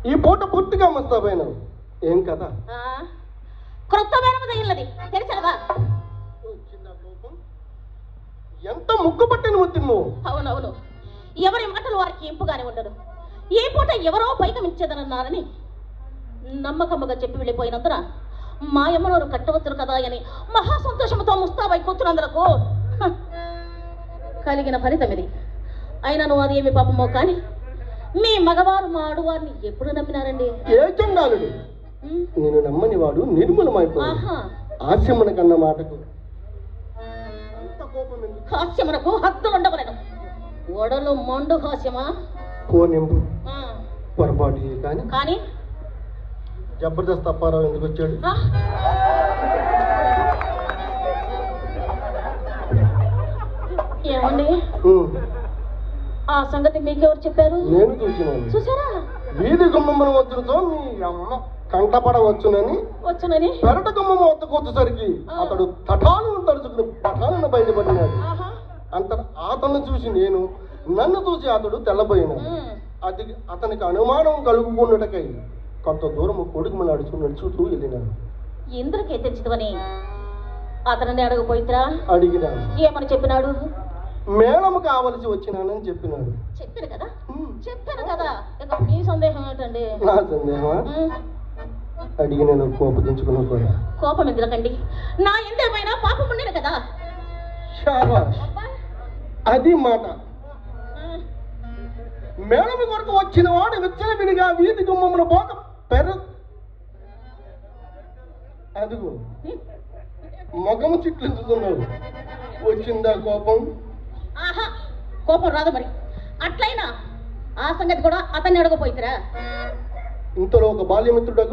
ఈ పూట పూర్తిగా మస్తాపోయినావు. ఏం కదా క్రొత్త బేరం తగిలినది తెలిసదా? ఎంత ముగ్గు పట్టిన ముత్తి నువ్వు. అవునవును, ఎవరి మాటలు వారికి ఇంపుగానే ఉండదు. ఏ పూట ఎవరో పైకమించేదనన్నారని నమ్మకమ్మగా చెప్పి వెళ్ళిపోయినందున మా యమ్మనోరు కట్టవచ్చును కదా అని మహా సంతోషంతో ముస్తాబై కూర్చున్నందులకు కలిగిన ఫలితం ఇది. అయినా నువ్వు అది ఏమి పాపమో కానీ మీ మగవారు మా ఆడువారిని ఎప్పుడు నమ్మినారండి? ఏ చండాలుడు నేను నమ్మని వాడు నిర్మూలమైపోయి హాస్యమున కన్న మాటకు హాస్యమునకు హద్దులు ఉండవలను. ఓడలు మొండు హాస్యమా కోనింపు పొరపాటు కానీ కానీ జబర్దస్త్ అప్పారావు ఎందుకు వచ్చాడు? ఏమండి ఆ సంగతి మీకెవరు చెప్పారు? నేను చూసినాను. చూసారా? వీధి గుమ్మమ్మను వచ్చుతో మీ అమ్మ కంటపడవచ్చునని పెరట గుమ్మమ్మ వద్దకొచ్చేసరికి అతడు తటాలను తడుచుకుని పటాలను బయటపడినాడు. అంతటా అతన్ని చూసి నేను, నన్ను చూసి అతడు తెల్లబోయినాడు. అతనికి అనుమానం కలుగుకున్నటకై కొంత దూరం కొడుకు నడుచుతూ వెళ్ళినాడు. ఎందుకే తెచ్చుదని అతనిని అడగపోయిద్రా? అడిగినాడు. ఏమని చెప్పినాడు? మేళము కావలసి వచ్చినానని చెప్పినాడు. చెప్పాను కదా ఇక మీ సందేహం ఏంటండి? నా సందేహమా? అడిగి నేను కోపగించుకున్నా కూడా. కోపం ఎందుకండి? నా ఎంతేమైనా పాపం ఉండేది కదా. అది మాట. మేళము కొరకు వచ్చిన వాడు విచ్చలవిడిగా వీధి గుమ్మమును పోక అదుగు మొగము చిట్లించుతున్నాడు. వచ్చిందా కోపం? కోపం రాదు మరి. అట్లయినా ఆ సంగతి కూడా అతన్ని అడగపోయిరా? ఇంతలో ఒక బాల్యమిత్రుడు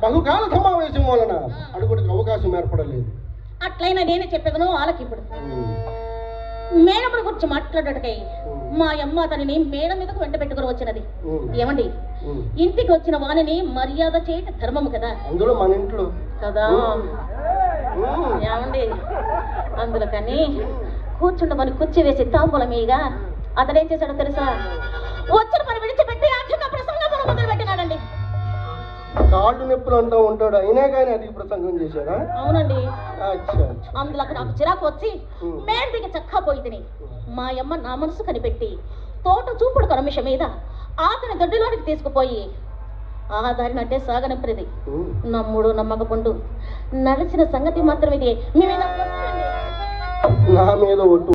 బహుకాల సమావేశం వలన అడుగుడికి అవకాశం ఏర్పడలేదు. అట్లయినా నేనే చెప్పేదను ఆలకిప్పుడు. మేడముల గురించి మాట్లాడటకై మా అమ్మ అతనిని మేడ మీదకు వెంట పెట్టుకుని వచ్చినది. ఏమండి, ఇంటికి వచ్చిన వాణిని మర్యాద చేయటం ధర్మము కదా. అందులో మన ఇంట్లో కదా. ఏమండి, అందులో కానీ కూర్చుండమని కుర్చీ వేసి తాంబూల మీద అతనేం చేశాడో తెలుసా? వచ్చిన పని విడిచిపెట్టి అధిక ప్రసంగం మొదలు పెట్టినాడండి. కాళ్ళు నొప్పులు అంటూ ఉంటాడు, అయినా కానీ అధిక ప్రసంగం చేశాడా? అవునండి. అందులో నాకు చిరాకు వచ్చి మేడ దిగి చక్కా పోయి తిని మా అమ్మ నా మనసు కనిపెట్టి తోట చూపుడు కరమిష మీద అతని దొడ్డిలోనికి తీసుకుపోయి ఆ దారిని అంటే సాగనింపేది. నమ్ముడు నమ్మకపుండు నడిచిన సంగతి మాత్రం ఇది. మీ మీద నా మీద ఒట్టు.